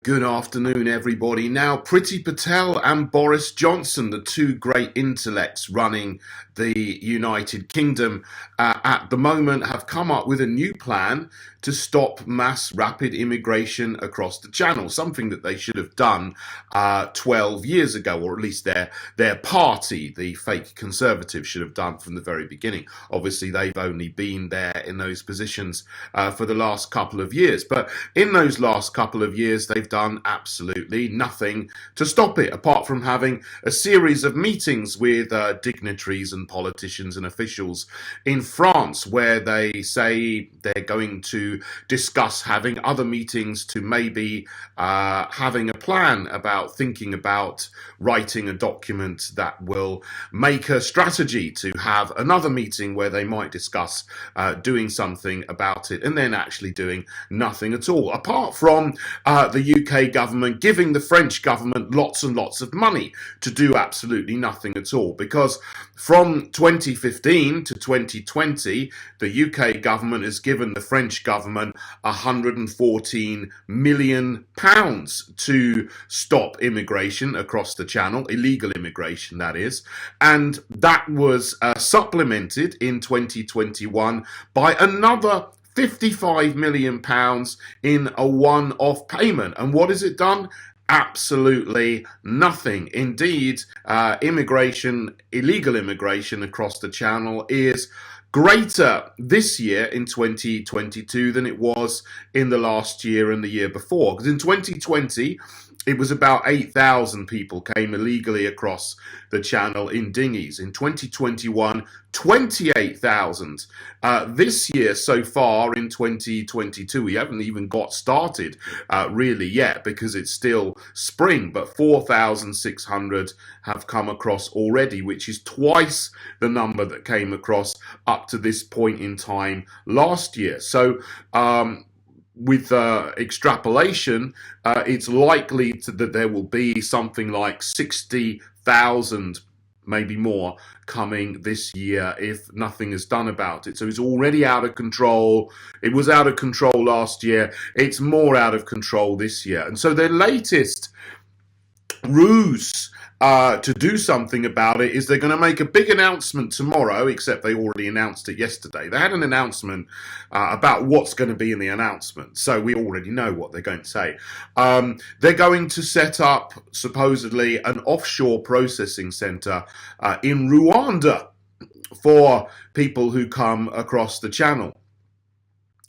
Good afternoon, everybody. Now, Priti Patel and Boris Johnson, the two great intellects running the United Kingdom at the moment, have come up with a new plan to stop mass rapid immigration across the Channel, something that they should have done 12 years ago, or at least their party, the fake Conservatives, should have done from the very beginning. Obviously, they've only been there in those positions for the last couple of years. But in those last couple of years, they've done absolutely nothing to stop it, apart from having a series of meetings with dignitaries and politicians and officials in France, where they say they're going to discuss having other meetings to maybe having a plan about thinking about writing a document that will make a strategy to have another meeting where they might discuss doing something about it, and then actually doing nothing at all, apart from the UK government giving the French government lots and lots of money to do absolutely nothing at all. Because from 2015 to 2020, the UK government has given the French government £114 million to stop immigration across the Channel, illegal immigration that is, and that was supplemented in 2021 by another £55 million in a one-off payment. And what has it done? Absolutely nothing. Indeed, illegal immigration across the Channel is greater this year in 2022 than it was in the last year and the year before. Because in 2020, it was about 8,000 people came illegally across the Channel in dinghies. In 2021, 28,000. This year, so far in 2022, we haven't even got started really yet, because it's still spring, but 4,600 have come across already, which is twice the number that came across up to this point in time last year. So, with extrapolation, it's likely that there will be something like 60,000, maybe more, coming this year if nothing is done about it. So it's already out of control. It was out of control last year. It's more out of control this year. And so their latest ruse to do something about it is they're going to make a big announcement tomorrow, except they already announced it yesterday. They had an announcement about what's going to be in the announcement, so we already know what they're going to say. They're going to set up, supposedly, an offshore processing center in Rwanda for people who come across the Channel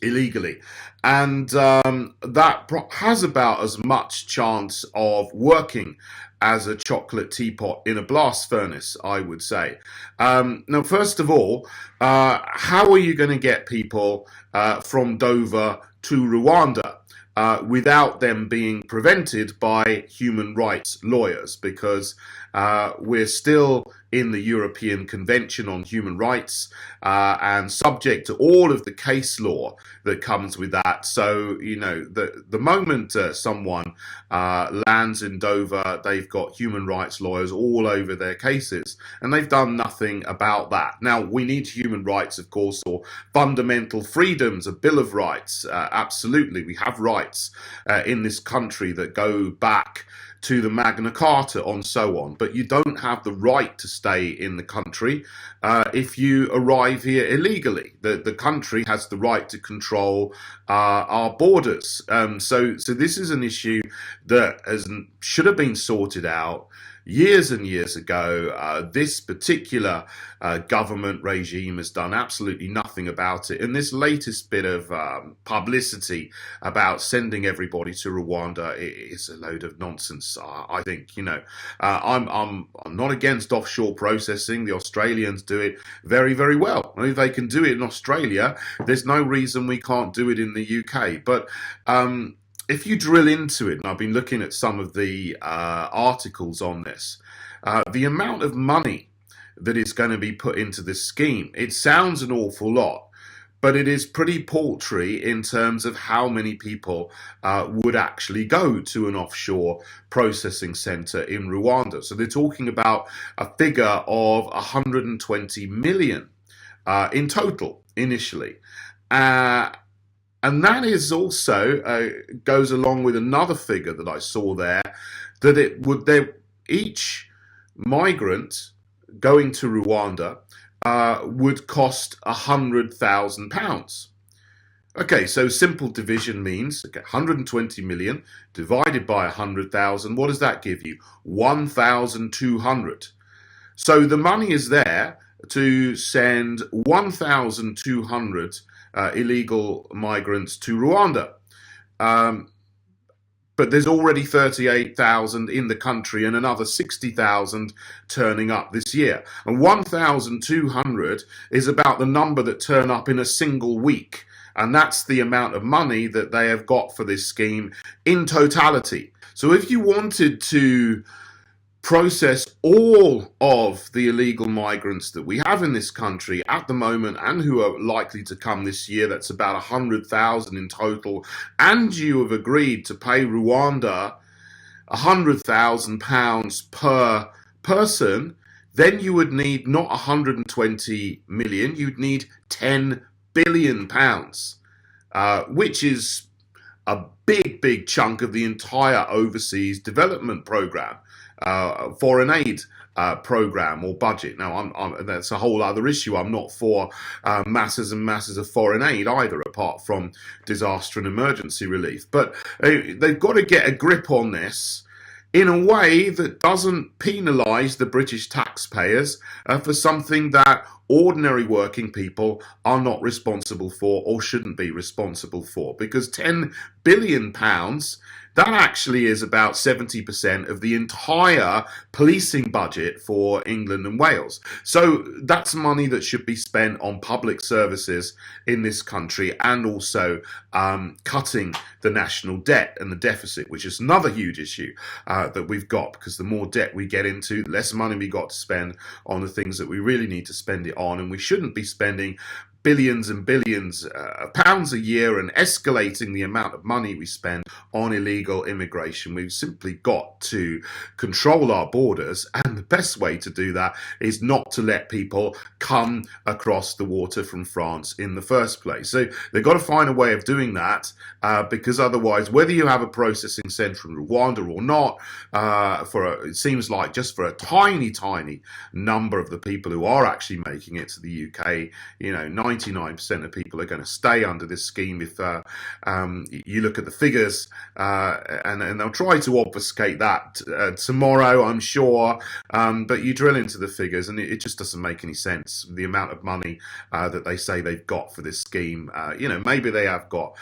illegally, and that has about as much chance of working as a chocolate teapot in a blast furnace, I would say. Now, first of all, how are you going to get people from Dover to Rwanda without them being prevented by human rights lawyers? Because we're still in the European Convention on Human Rights and subject to all of the case law that comes with that. So, you know, the moment someone lands in Dover, they've got human rights lawyers all over their cases, and they've done nothing about that. Now, we need human rights, of course, or fundamental freedoms, a Bill of Rights. Absolutely, we have rights in this country that go back to the Magna Carta and so on, but you don't have the right to stay in the country if you arrive here illegally. The country has the right to control our borders. So this is an issue that should have been sorted out years and years ago. This particular government regime has done absolutely nothing about it. And this latest bit of publicity about sending everybody to Rwanda is a load of nonsense. I think, you know, I'm not against offshore processing. The Australians do it very, very well. I mean, if they can do it in Australia, there's no reason we can't do it in the UK. But if you drill into it, and I've been looking at some of the articles on this, the amount of money that is going to be put into this scheme, it sounds an awful lot, but it is pretty paltry in terms of how many people would actually go to an offshore processing center in Rwanda. So they're talking about a figure of 120 million in total initially. And that is also goes along with another figure that I saw there, that each migrant going to Rwanda would cost £100,000. Okay, so simple division means, okay, 120 million divided by 100,000. What does that give you? 1,200. So the money is there to send 1,200 illegal migrants to Rwanda. But there's already 38,000 in the country and another 60,000 turning up this year. And 1,200 is about the number that turn up in a single week. And that's the amount of money that they have got for this scheme in totality. So if you wanted to process all of the illegal migrants that we have in this country at the moment and who are likely to come this year, that's about 100,000 in total, and you have agreed to pay Rwanda £100,000 per person, then you would need not 120 million, you'd need £10 billion, which is a big chunk of the entire overseas development program, foreign aid program or budget. Now, that's a whole other issue. I'm not for masses and masses of foreign aid either, apart from disaster and emergency relief. But they've got to get a grip on this in a way that doesn't penalise the British taxpayers for something that ordinary working people are not responsible for or shouldn't be responsible for. Because £10 billion, that actually is about 70% of the entire policing budget for England and Wales. So that's money that should be spent on public services in this country, and also cutting the national debt and the deficit, which is another huge issue that we've got, because the more debt we get into, the less money we got to spend on the things that we really need to spend it on. And we shouldn't be spending billions and billions of pounds a year and escalating the amount of money we spend on illegal immigration. We've simply got to control our borders, and the best way to do that is not to let people come across the water from France in the first place. So they've got to find a way of doing that, because otherwise, whether you have a processing centre in Rwanda or not, it seems like just for a tiny number of the people who are actually making it to the UK, 99% of people are going to stay under this scheme. If you look at the figures, and they'll try to obfuscate that tomorrow, I'm sure, but you drill into the figures and it just doesn't make any sense. The amount of money that they say they've got for this scheme, maybe they have got,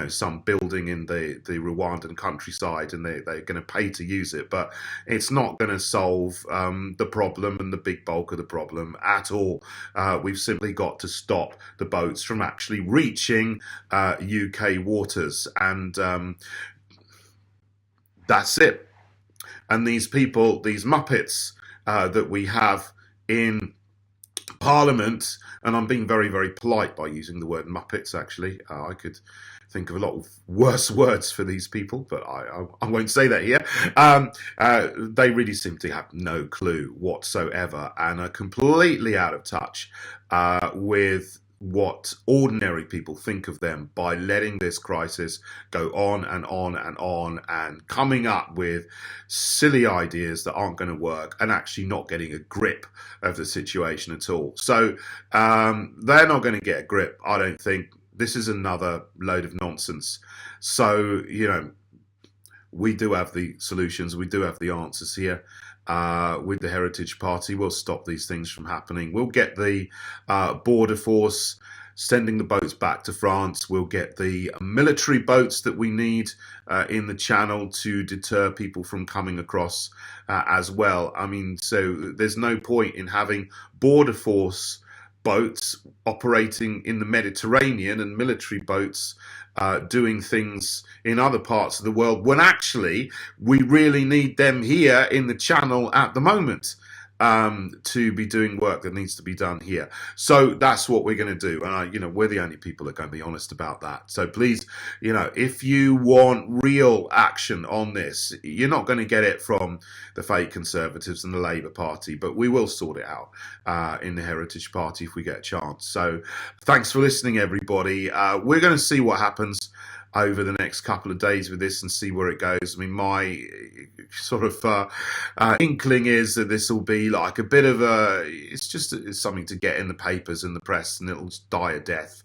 some building in the Rwandan countryside and they're going to pay to use it, but it's not going to solve the problem and the big bulk of the problem at all. We've simply got to stop the boats from actually reaching UK waters, and that's it. And these people, these muppets that we have in Parliament, and I'm being very polite by using the word muppets, actually. I could think of a lot of worse words for these people, but I won't say that here. They really seem to have no clue whatsoever and are completely out of touch with what ordinary people think of them, by letting this crisis go on and on and on, and coming up with silly ideas that aren't going to work, and actually not getting a grip of the situation at all. So they're not going to get a grip, I don't think. This is another load of nonsense. So, we do have the solutions, we do have the answers here. With the Heritage Party, we'll stop these things from happening. We'll get the border force sending the boats back to France. We'll get the military boats that we need in the channel to deter people from coming across as well. I mean, so there's no point in having border force boats operating in the Mediterranean and military boats doing things in other parts of the world, when actually we really need them here in the Channel at the moment. to be doing work that needs to be done here. So that's what we're going to do. And, we're the only people that are going to be honest about that. So please, if you want real action on this, you're not going to get it from the fake Conservatives and the Labour Party, but we will sort it out in the Heritage Party if we get a chance. So thanks for listening, everybody. We're going to see what happens over the next couple of days with this and see where it goes. I mean, my sort of inkling is that this will be like a bit of it's something to get in the papers and the press, and it'll just die a death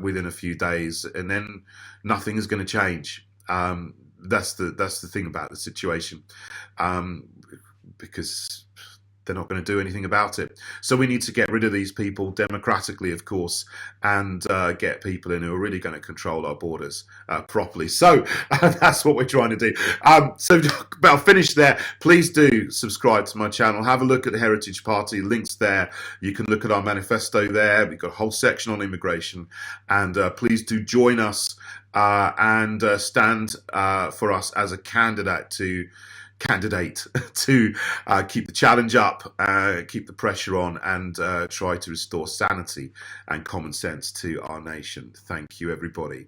within a few days, and then nothing is going to change. That's the thing about the situation, because they're not going to do anything about it. So we need to get rid of these people democratically, of course, and get people in who are really going to control our borders properly. So that's what we're trying to do. So I'll finish there. Please do subscribe to my channel. Have a look at the Heritage Party. Links there. You can look at our manifesto there. We've got a whole section on immigration. And please do join us and stand for us as a candidate to keep the challenge up, keep the pressure on, and try to restore sanity and common sense to our nation. Thank you, everybody.